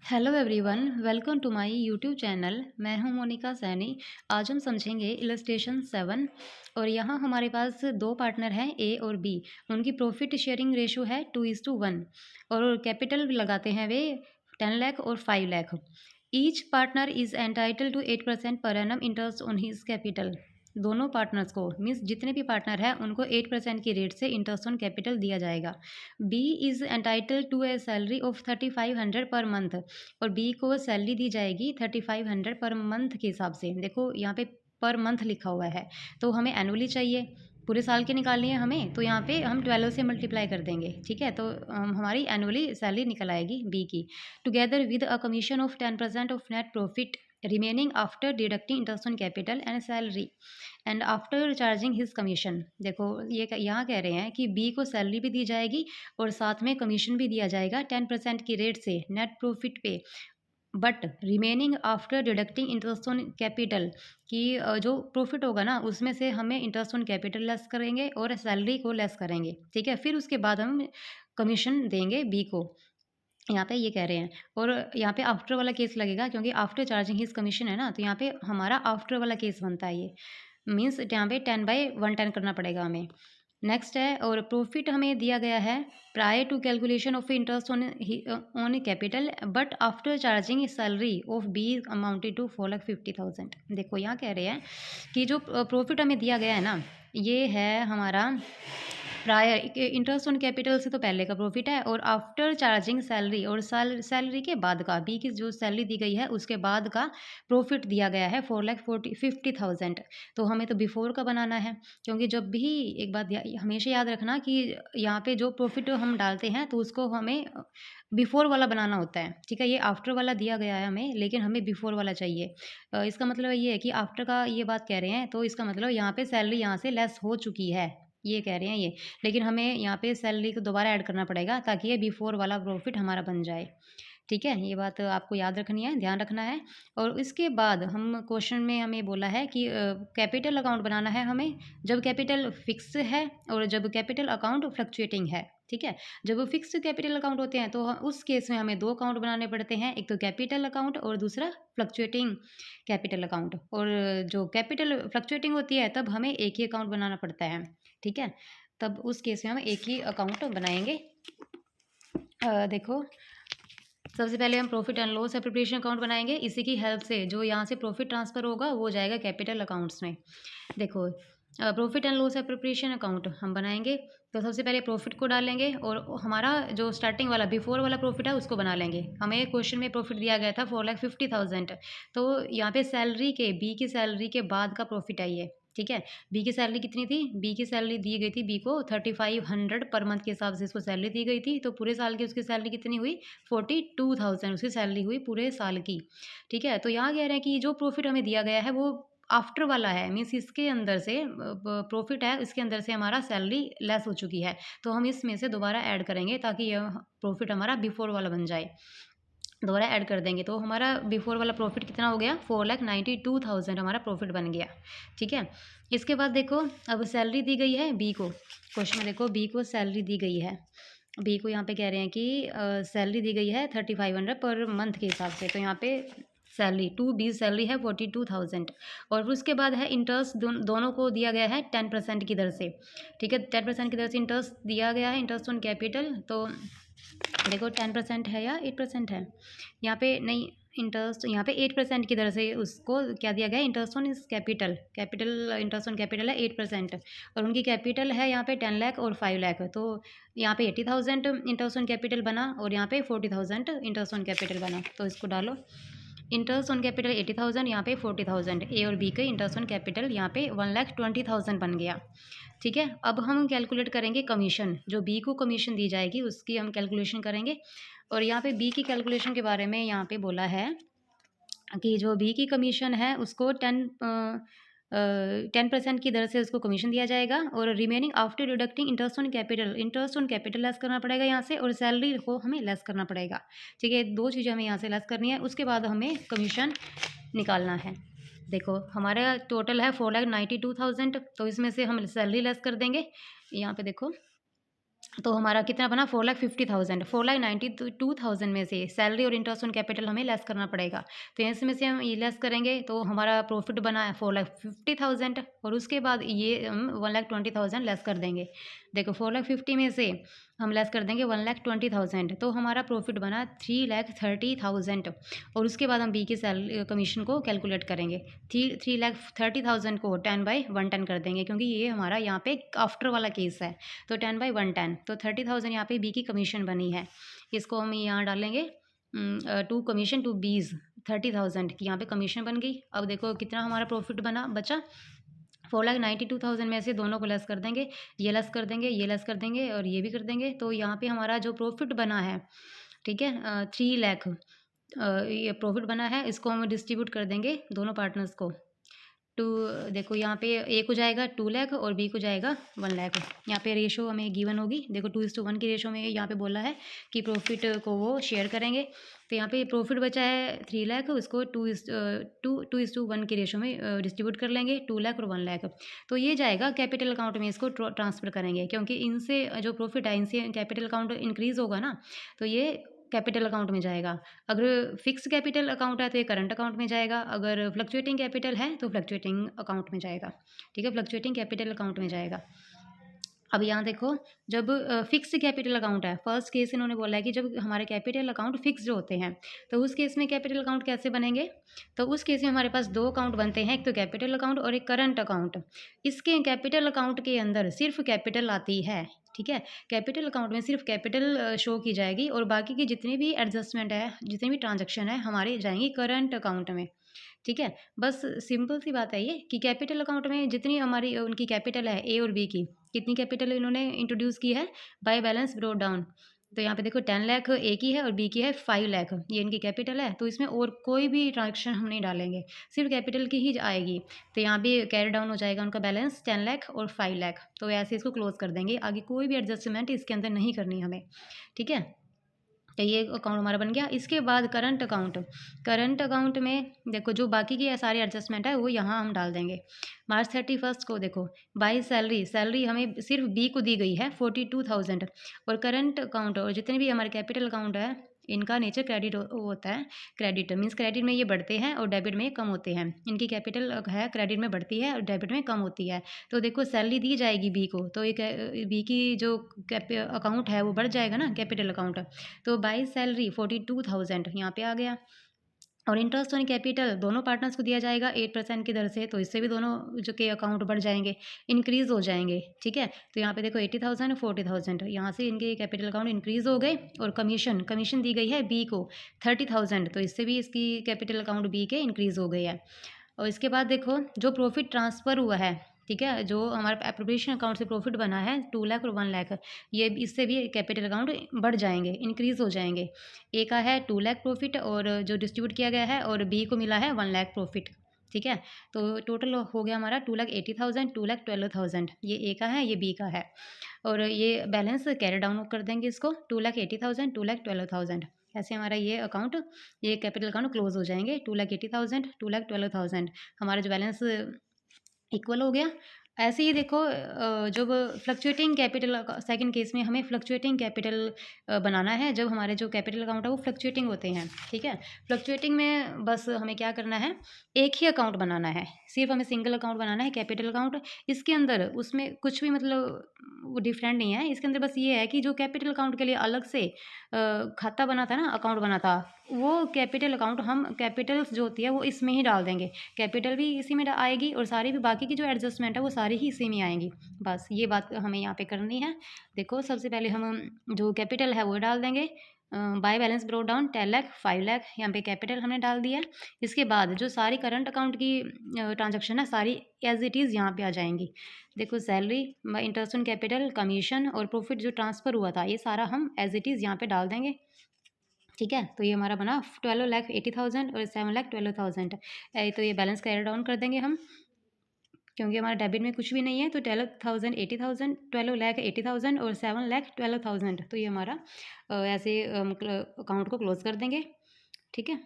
Hello everyone, welcome to my YouTube channel. मैं हूं मोनिका सैनी। आज हम समझेंगे इलस्ट्रेशन 7 और यहाँ हमारे पास दो पार्टनर हैं ए और बी। उनकी प्रॉफिट शेयरिंग रेशो है 2:1 और कैपिटल लगाते हैं वे 10 लाख और 5 lakh. Each partner is entitle to 8% per annum interest on his capital. दोनों पार्टनर्स को मीन्स जितने भी पार्टनर हैं उनको 8% की रेट से इंटरेस्ट ऑन कैपिटल दिया जाएगा। B is entitle to a salary of 3500 per month और बी को सैलरी दी जाएगी 3500 पर मंथ के हिसाब से। देखो यहाँ पे पर मंथ लिखा हुआ है तो हमें एनुअली चाहिए, पूरे साल की निकालनी है हमें, तो यहाँ पे हम 12 से मल्टीप्लाई कर देंगे। ठीक है, तो हमारी एनुअली सैलरी निकल आएगी बी की। Together with a commission of 10% of net profit remaining after deducting interest on capital and salary and after charging his commission. देखो ये यहाँ कह रहे हैं कि बी को सैलरी भी दी जाएगी और साथ में कमीशन भी दिया जाएगा 10% की रेट से नेट प्रॉफिट पे, but remaining after deducting interest on capital कि जो प्रॉफिट होगा ना उसमें से हमें इंटरेस्ट ऑन कैपिटल लेस करेंगे और सैलरी को लेस करेंगे। ठीक है, फिर उसके बाद हम कमीशन देंगे बी को। यहाँ पे ये कह रहे हैं और यहाँ पे आफ्टर वाला केस लगेगा क्योंकि आफ्टर चार्जिंग हिज कमीशन है ना, तो यहाँ पे हमारा आफ्टर वाला केस बनता है। ये मीन्स यहाँ पे 10/110 करना पड़ेगा हमें। नेक्स्ट है और प्रॉफिट हमें दिया गया है prior to calculation of interest on capital but after charging salary of B amounted to 4,50,000। देखो यहाँ कह रहे हैं कि जो प्रॉफिट हमें दिया गया है ना, ये है हमारा प्रायर इंटरेस्ट ऑन कैपिटल से तो पहले का प्रॉफिट है और आफ्टर चार्जिंग सैलरी और सैलरी के बाद का, बी की जो सैलरी दी गई है उसके बाद का प्रॉफिट दिया गया है 4,50,000। तो हमें तो बिफोर का बनाना है क्योंकि जब भी एक बात हमेशा याद रखना कि यहाँ पे जो प्रॉफिट हम डालते हैं तो उसको हमें बिफोर वाला बनाना होता है। ठीक है, ये आफ्टर वाला दिया गया है हमें लेकिन हमें बिफोर वाला चाहिए। इसका मतलब ये है कि आफ्टर का ये बात कह रहे हैं तो इसका मतलब यहाँ पे सैलरी यहाँ से लेस हो चुकी है, ये कह रहे हैं ये। लेकिन हमें यहाँ पे सैलरी को दोबारा ऐड करना पड़ेगा ताकि ये बिफोर वाला प्रॉफिट हमारा बन जाए। ठीक है, ये बात आपको याद रखनी है, ध्यान रखना है। और इसके बाद हम क्वेश्चन में हमें बोला है कि कैपिटल अकाउंट बनाना है हमें जब कैपिटल फिक्स है और जब कैपिटल अकाउंट फ्लक्चुएटिंग है। ठीक है, जब फिक्स कैपिटल अकाउंट होते हैं तो उस केस में हमें दो अकाउंट बनाने पड़ते हैं, एक तो कैपिटल अकाउंट और दूसरा फ्लक्चुएटिंग कैपिटल अकाउंट। और जो कैपिटल फ्लक्चुएटिंग होती है तब हमें एक ही अकाउंट बनाना पड़ता है। ठीक है, तब उस केस में हम एक ही अकाउंट बनाएंगे। देखो सबसे पहले हम profit and loss appropriation account बनाएंगे, इसी की हेल्प से जो यहाँ से प्रॉफिट ट्रांसफ़र होगा वो जाएगा कैपिटल अकाउंट्स में। देखो profit and loss appropriation account हम बनाएंगे तो सबसे पहले प्रॉफिट को डालेंगे और हमारा जो स्टार्टिंग वाला बिफोर वाला प्रॉफिट है उसको बना लेंगे। हमें क्वेश्चन में प्रॉफिट दिया गया था 4,50,000, तो यहाँ पे सैलरी के बी की सैलरी के बाद का प्रॉफिट है ये। ठीक है, बी की सैलरी कितनी थी, बी की सैलरी दी गई थी बी को 3500 पर मंथ के हिसाब से इसको सैलरी दी गई थी, तो पूरे साल की उसकी सैलरी कितनी हुई 42,000 उसकी सैलरी हुई पूरे साल की। ठीक है, तो यहाँ कह रहे हैं कि जो प्रॉफिट हमें दिया गया है वो आफ्टर वाला है, मीन्स इसके अंदर से प्रॉफिट है, इसके अंदर से हमारा सैलरी लेस हो चुकी है, तो हम इसमें से दोबारा ऐड करेंगे ताकि यह प्रॉफिट हमारा बिफोर वाला बन जाए। दोबारा ऐड कर देंगे तो हमारा बिफोर वाला प्रॉफिट कितना हो गया 4,92,000 हमारा प्रॉफिट बन गया। ठीक है, इसके बाद देखो अब सैलरी दी गई है बी को, क्वेश्चन में देखो बी को सैलरी दी गई है। बी को यहाँ पे कह रहे हैं कि सैलरी दी गई है 3500 पर मंथ के हिसाब से, तो यहाँ पे सैलरी टू बी सैलरी है 42,000 और फिर उसके बाद है इंटरेस्ट दोनों को दिया गया है 10% की दर से। ठीक है, 10% की दर से इंटरेस्ट दिया गया है, इंटरेस्ट ऑन कैपिटल। तो देखो 10% है या 8% है, यहाँ पे नहीं इंटरेस्ट, यहाँ पे 8% की दर से उसको क्या दिया गया है इंटरेस्ट ऑन इस कैपिटल, इंटरेस्ट ऑन कैपिटल है 8% और उनकी कैपिटल है यहाँ पे 10 लाख और 5 लाख, तो यहाँ पे 80,000 इंटरेस्ट ऑन कैपिटल बना और यहाँ पे 40,000 इंटरेस्ट ऑन कैपिटल बना। तो इसको डालो, इंटरेस्ट ऑन कैपिटल 80,000, यहाँ पे 40,000, ए और बी के इंटरेस्ट ऑन कैपिटल यहाँ पे 1,20,000 बन गया। ठीक है, अब हम कैलकुलेट करेंगे कमीशन, जो बी को कमीशन दी जाएगी उसकी हम कैलकुलेशन करेंगे। और यहाँ पे बी की कैलकुलेशन के बारे में यहाँ पे बोला है कि जो बी की कमीशन है उसको 10% की दर से उसको कमीशन दिया जाएगा और remaining after deducting interest on capital less करना पड़ेगा यहाँ से और सैलरी को हमें लेस करना पड़ेगा। ठीक है, दो चीज़ें हमें यहाँ से लेस करनी है, उसके बाद हमें कमीशन निकालना है। देखो हमारा टोटल है 4,92,000, तो इसमें से हम सैलरी लेस कर देंगे। यहाँ पे देखो तो हमारा कितना बना 4,50,000। 4,92,000 में से सैलरी और इंटरेस्ट ऑन कैपिटल हमें लेस करना पड़ेगा। तो इसमें से हम ये लेस करेंगे तो हमारा प्रॉफिट बना है 4,50,000 और उसके बाद ये हम 1,20,000 लेस कर देंगे। देखो 4,50,000 में से हम लेस कर देंगे 1,20,000 तो हमारा प्रॉफिट बना 3,30,000 और उसके बाद हम बी की सैलरी कमीशन को कैलकुलेट करेंगे। 3,30,000 को 10/110 कर देंगे क्योंकि ये हमारा यहाँ पे आफ्टर वाला केस है। तो 10/110 तो 30,000 यहाँ पे बी की कमीशन बनी है। इसको हम यहाँ डालेंगे टू कमीशन टू बीज 30,000 की यहाँ पे कमीशन बन गई। अब देखो कितना हमारा प्रॉफिट बचा 4,92,000 में से दोनों को लेस कर देंगे, ये लेस कर देंगे, ये लेस कर देंगे और ये भी कर देंगे। तो यहाँ पे हमारा जो प्रॉफिट बना है, ठीक है, 3 लाख ये प्रॉफिट बना है, इसको हम डिस्ट्रीब्यूट कर देंगे दोनों पार्टनर्स को। टू देखो यहाँ पे ए को जाएगा 2 लाख और बी को जाएगा 1 लाख। यहाँ पे रेशो हमें गिवन होगी। देखो 2:1 की रेशो में यहाँ पे बोला है कि प्रॉफिट को वो शेयर करेंगे। तो यहाँ पे प्रॉफिट बचा है 3 लाख, उसको 2:1 की रेशो में डिस्ट्रीब्यूट कर लेंगे 2 लाख और 1 लाख। तो ये जाएगा कैपिटल अकाउंट में, इसको ट्रांसफ़र करेंगे क्योंकि इनसे जो प्रॉफिट है इनसे कैपिटल अकाउंट इंक्रीज़ होगा ना, तो ये कैपिटल अकाउंट में जाएगा। अगर फिक्स कैपिटल अकाउंट है तो ये करंट अकाउंट में जाएगा, अगर फ्लक्चुएटिंग कैपिटल है तो फ्लक्चुएटिंग अकाउंट में जाएगा। ठीक है, फ्लक्चुएटिंग कैपिटल अकाउंट में जाएगा। अब यहाँ देखो जब फिक्स कैपिटल अकाउंट है, फर्स्ट केस इन्होंने बोला है कि जब हमारे कैपिटल अकाउंट फिक्स्ड होते हैं तो उस केस में कैपिटल अकाउंट कैसे बनेंगे। तो उस केस में हमारे पास 2 अकाउंट बनते हैं, एक तो कैपिटल अकाउंट और एक करंट अकाउंट। इसके कैपिटल अकाउंट के अंदर सिर्फ कैपिटल आती है। ठीक है, कैपिटल अकाउंट में सिर्फ कैपिटल शो की जाएगी और बाकी की जितनी भी एडजस्टमेंट है, जितनी भी ट्रांजेक्शन है हमारी जाएंगी करंट अकाउंट में। ठीक है, बस सिंपल सी बात है ये कि कैपिटल अकाउंट में जितनी हमारी उनकी कैपिटल है ए और बी की, कितनी कैपिटल इन्होंने इंट्रोड्यूस की है बाय बैलेंस ब्रोट डाउन। तो यहाँ पे देखो 10 लाख ए की है और बी की है 5 लाख, ये इनकी कैपिटल है। तो इसमें और कोई भी ट्रांजेक्शन हम नहीं डालेंगे, सिर्फ कैपिटल की ही आएगी। तो यहाँ भी कैरी डाउन हो जाएगा उनका बैलेंस 10 लाख और 5 लाख। तो ऐसे इसको क्लोज कर देंगे, आगे कोई भी एडजस्टमेंट इसके अंदर नहीं करनी हमें। ठीक है, तो ये अकाउंट हमारा बन गया। इसके बाद करंट अकाउंट में देखो जो बाकी की सारी एडजस्टमेंट है वो यहाँ हम डाल देंगे। मार्च 31 को देखो बाई सैलरी हमें सिर्फ बी को दी गई है 42,000 और करंट अकाउंट और जितने भी हमारे कैपिटल अकाउंट है इनका नेचर क्रेडिट होता है। क्रेडिट मीन्स क्रेडिट में ये बढ़ते हैं और डेबिट में ये कम होते हैं। इनकी कैपिटल है क्रेडिट में बढ़ती है और डेबिट में कम होती है। तो देखो सैलरी दी जाएगी बी को, तो एक बी की जो अकाउंट है वो बढ़ जाएगा ना कैपिटल अकाउंट। तो बाई सैलरी 42,000 यहाँ पे आ गया। और इंटरेस्ट ऑन कैपिटल दोनों पार्टनर्स को दिया जाएगा 8% की दर से। तो इससे भी दोनों जो के अकाउंट बढ़ जाएंगे, इंक्रीज़ हो जाएंगे। ठीक है, तो यहाँ पे देखो 80,000 40,000 यहाँ से इनके कैपिटल अकाउंट इंक्रीज़ हो गए। और कमीशन दी गई है बी को 30,000, तो इससे भी इसकी कैपिटल अकाउंट बी के इंक्रीज़ हो गए हैं। और इसके बाद देखो जो प्रॉफिट ट्रांसफ़र हुआ है, ठीक है, जो हमारे एप्रोप्रिएशन अकाउंट से प्रॉफिट बना है 2 लाख और 1 लाख, ये इससे भी कैपिटल अकाउंट बढ़ जाएंगे, इंक्रीज़ हो जाएंगे। ए का है 2 लाख प्रॉफिट और जो डिस्ट्रीब्यूट किया गया है, और बी को मिला है 1 लाख प्रॉफिट। ठीक है, तो टोटल हो गया हमारा 2,80,000 2,12,000। ये ए का है, ये बी का है। और ये बैलेंस कैरी डाउन कर देंगे इसको 2,80,000 2,12,000। ऐसे हमारा ये अकाउंट, ये कैपिटल अकाउंट क्लोज हो जाएंगे 2,80,000 2,12,000। हमारा जो बैलेंस इक्वल हो गया। ऐसे ही देखो जब फ्लक्चुएटिंग कैपिटल सेकंड केस में हमें फ्लक्चुएटिंग कैपिटल बनाना है, जब हमारे जो कैपिटल अकाउंट है वो फ्लक्चुएटिंग होते हैं। ठीक है, फ्लक्चुएटिंग में बस हमें क्या करना है, एक ही अकाउंट बनाना है, सिर्फ हमें सिंगल अकाउंट बनाना है कैपिटल अकाउंट। इसके अंदर उसमें कुछ भी मतलब वो डिफरेंट नहीं है। इसके अंदर बस ये है कि जो कैपिटल अकाउंट के लिए अलग से खाता बना था ना, अकाउंट बना था, वो कैपिटल अकाउंट हम कैपिटल्स जो होती है वो इसमें ही डाल देंगे। कैपिटल भी इसी में आएगी और सारी भी बाकी की जो एडजस्टमेंट है वो सारी ही इसी में आएंगी। बस ये बात हमें यहाँ पे करनी है। देखो सबसे पहले हम जो कैपिटल है वो डाल देंगे। By balance brought down 10 lakh 5 lakh, यहाँ पे कैपिटल हमने डाल दिया। इसके बाद जो सारी करंट अकाउंट की ट्रांजैक्शन है सारी एज इट इज़ यहाँ पे आ जाएंगी। देखो salary, interest on capital, commission और प्रॉफिट जो ट्रांसफ़र हुआ था ये सारा हम एज इट इज़ यहाँ पे डाल देंगे। ठीक है, तो ये हमारा बना 12,80,000 और 7,12,000। तो ये बैलेंस कैरी डाउन कर देंगे हम, क्योंकि हमारा डेबिट में कुछ भी नहीं है। तो 12,000 80,000 12,80,000 और 7,12,000। तो ये हमारा ऐसे अकाउंट को क्लोज कर देंगे। ठीक है।